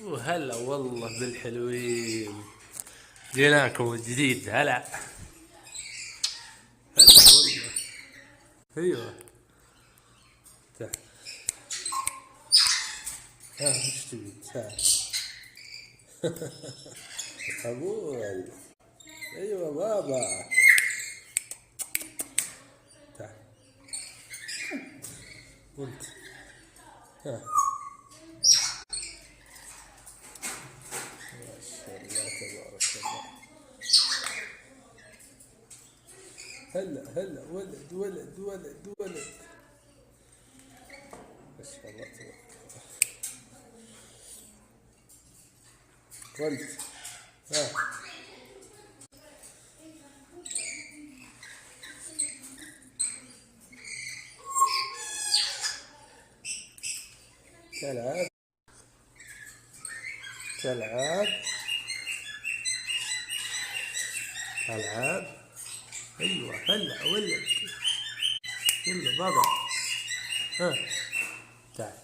وهلا والله بالحلوين. جيناكم جديد. هلا هلا والله. ايوه. تعال. ها وش تبي؟ تعال. ابوي. ايوه بابا. تعال. وانت. ها. ما شاء الله تبارك الله. هلا هلا ولد ولد ولد ولد. ما شاء الله تبارك الله. ولد. ها. تلعب. تلعب. تلعب. ايوه هلا ولد. يلا بابا. ها. تعال.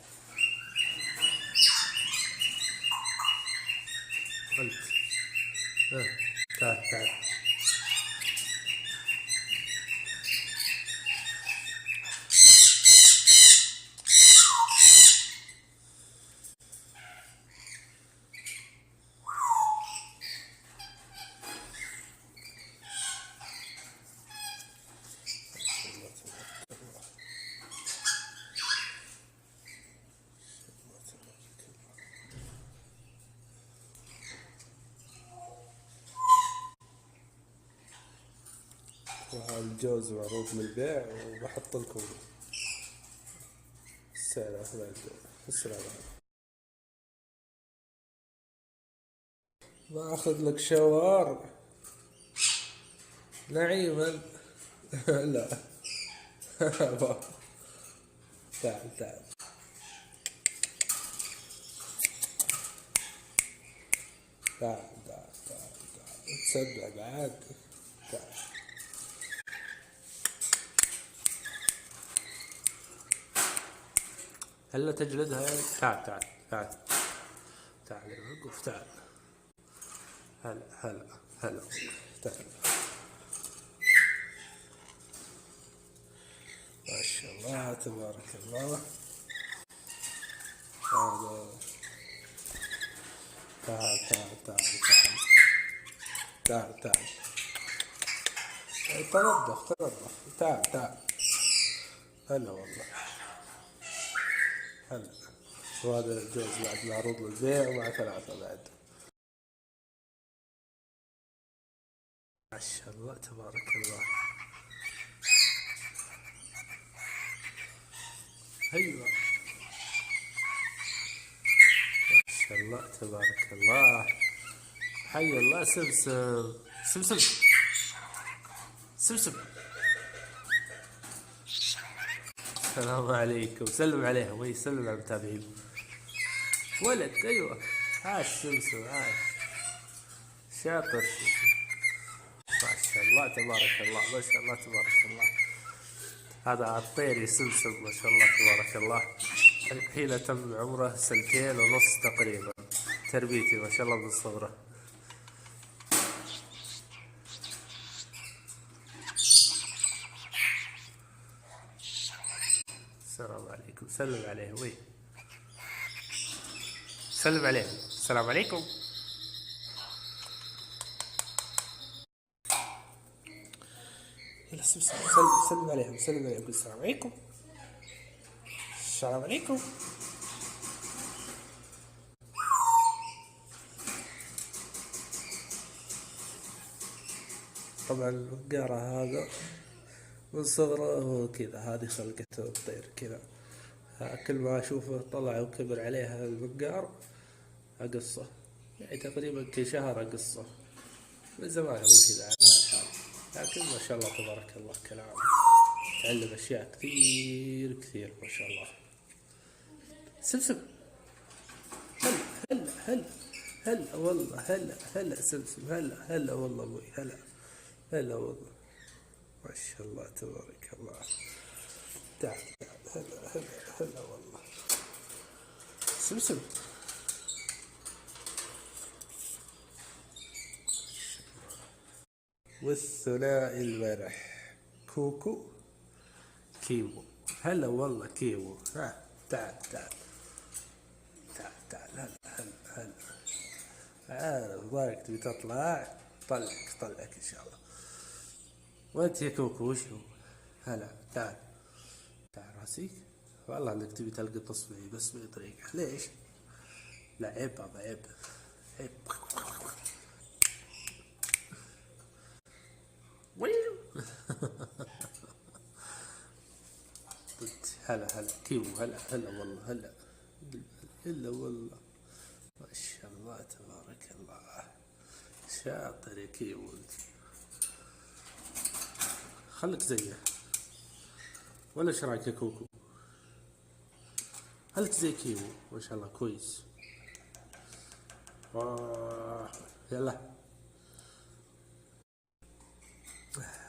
ولد. ها. تعال تعال. وهذا الجوز معروض للبيع، وبحط لكم السعر بعد. السلام عليكم. باخذ لك شاور نعيما. لا. تعال تعال. تعال تعال تعال تعال. تسبع بعد. تعال. هلا تجلدها يعني. تعال تعال تعال. تعال وقف. تعال. هلا هلا هلا. تعال. ما شاء الله تبارك الله. هذا. تعال تعال تعال تعال. تعال تعال. تنظف تنظف. تعال تعال. هلا والله. هلا. وهذا الجوز بعد معروض للبيع ومع ثلاثة بعد. ما شاء الله تبارك الله. ايوه. ما شاء الله تبارك الله. حي الله. سمسم سمسم سمسم. السلام عليكم. سلم عليهم. وي سلم على المتابعين. ولد. ايوه. عاش سمسم عاش. شاطر. ما شاء الله تبارك الله. ما شاء الله تبارك الله. هذا الطير سمسم ما شاء الله تبارك الله. الحين تم عمره 2 سنين ونص تقريبا. تربيتي ما شاء الله من صغره. السلام عليكم. سلم عليه. وي سلم عليه. السلام عليكم. يلا سلم سلم عليهم. سلم عليهم. السلام عليكم. السلام عليكم. طبعا البقارة هذا من صغره هو كذا. هذه خلقته الطير كذا. كل ما أشوفه طلع وكبر عليها البقار أقصه. يعني تقريبا كل شهر أقصه. من زمان هو كذا على الحال. لكن ما شاء الله تبارك الله كلام. تعلم أشياء كثير كثير ما شاء الله. سمسم. هلا هلا هلا. هلا والله. هلا هلا سمسم. هلا هلا والله أبوي. هلا هلا والله. ما شاء الله تبارك الله. تعال تعال. هلا هلا هلا والله. سمسم. والثنائي المرح كوكو كيمو. هلا والله كيمو، ها تعال تعال تعال تعال. هلا هلا هلا. عارف ضايق تبي تطلع، طلعك ان شاء الله. وانت يا كوكو وش هو؟ هلا تعال تعال راسي. والله انك تبي تلقط معي بس بطريقة، ليش؟ لا عيب بابا عيب عيب. هلا هلا كيمو، هلا والله هلا. هلا والله ما شاء الله تبارك الله. شاطر يا كيمو انت. خلك زيه ولا ايش رايك يا كوكو؟ خلك زي كيمو ما شاء الله كويس. يلا.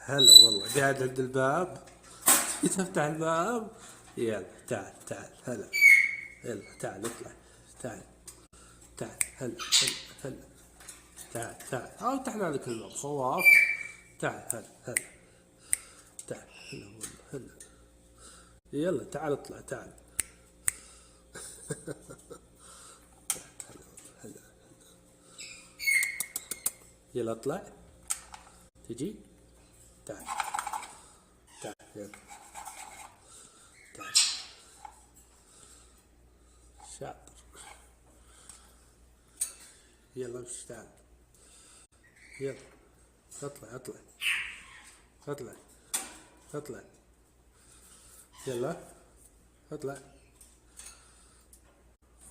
هلا والله قاعد عند الباب. تفتح الباب. يلا تعال تعال هلا. يلا تعال اطلع. تعال تعال هلا هلا هلا. تعال تعال او فتحنا لك الباب خواف. تعال هلا هلا. تعال هلا والله هلا. يلا تعال اطلع تعال. هلا. يلا اطلع. تجي. تعال تعال يلا. تعال. شاطر. يلا امشي تعال. يلا اطلع اطلع اطلع اطلع. يلا اطلع.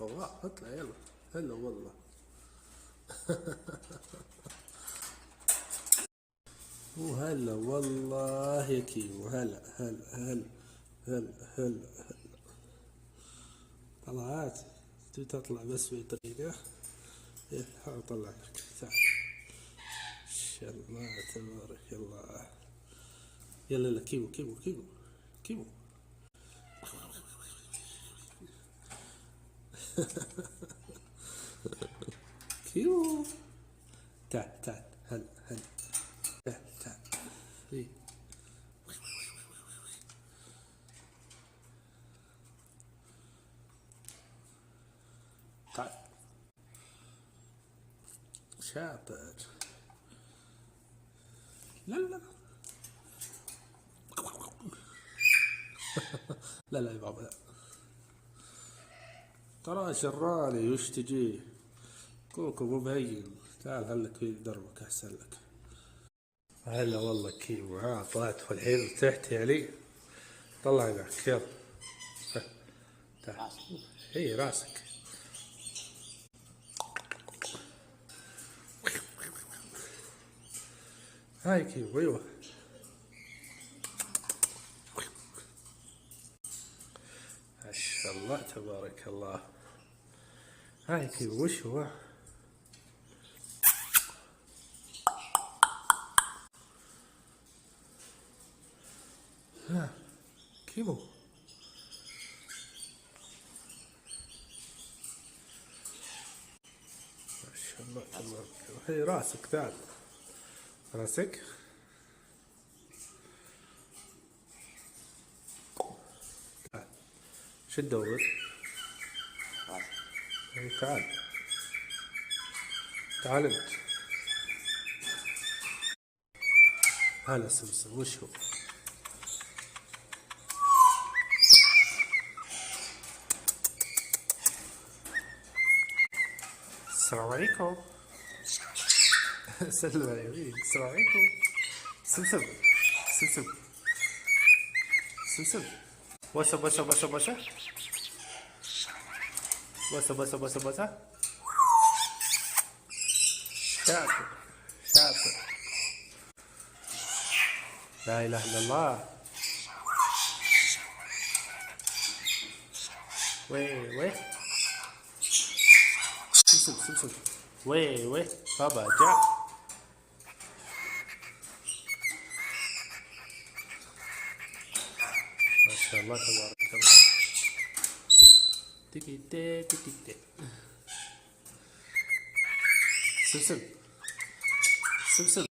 الله اطلع يلا. هلا والله. وهلا والله يا كيمو. هلا هلا هلا هلا هلا هلا. طلعت تبي تطلع بس بطريقة. يلا اطلع لك تعال. ان شاء الله تبارك الله. يلا يلا كيمو كيمو كيمو كيمو. كيمو تعال تعال هلا هلا. تعال تعال. إيه. تعال. شاطر. لا لا لا لا يا بابا لا. ترى شراني وش تجي. كوكو مو بهين. تعال هلك في دربك احسن لك. هلا والله كيمو. ها طلعت والحين تحت يعني. طلع هناك يلا. تعال. اي راسك. هاي كيمو ايوه. ما شاء الله تبارك الله. هاي كيمو وش هو؟ ها كيمو. ما شاء الله تبارك الله. هي راسك تعال. راسك. تعال. شو تدور؟ تعال تعال انت. هلا سمسم وش هو؟ السلام عليكم. سلم عليك. السلام عليكم. سمسم سمسم سمسم. بوسة بوسة بوسة بوسة بوسة بوسة بوسة بوسة. شاطر شاطر. لا إله إلا الله. وي سمسم سمسم. وي بابا جاء. ما شاء الله تبارك الله. تيكي تي تيكي تي. سمسم سمسم.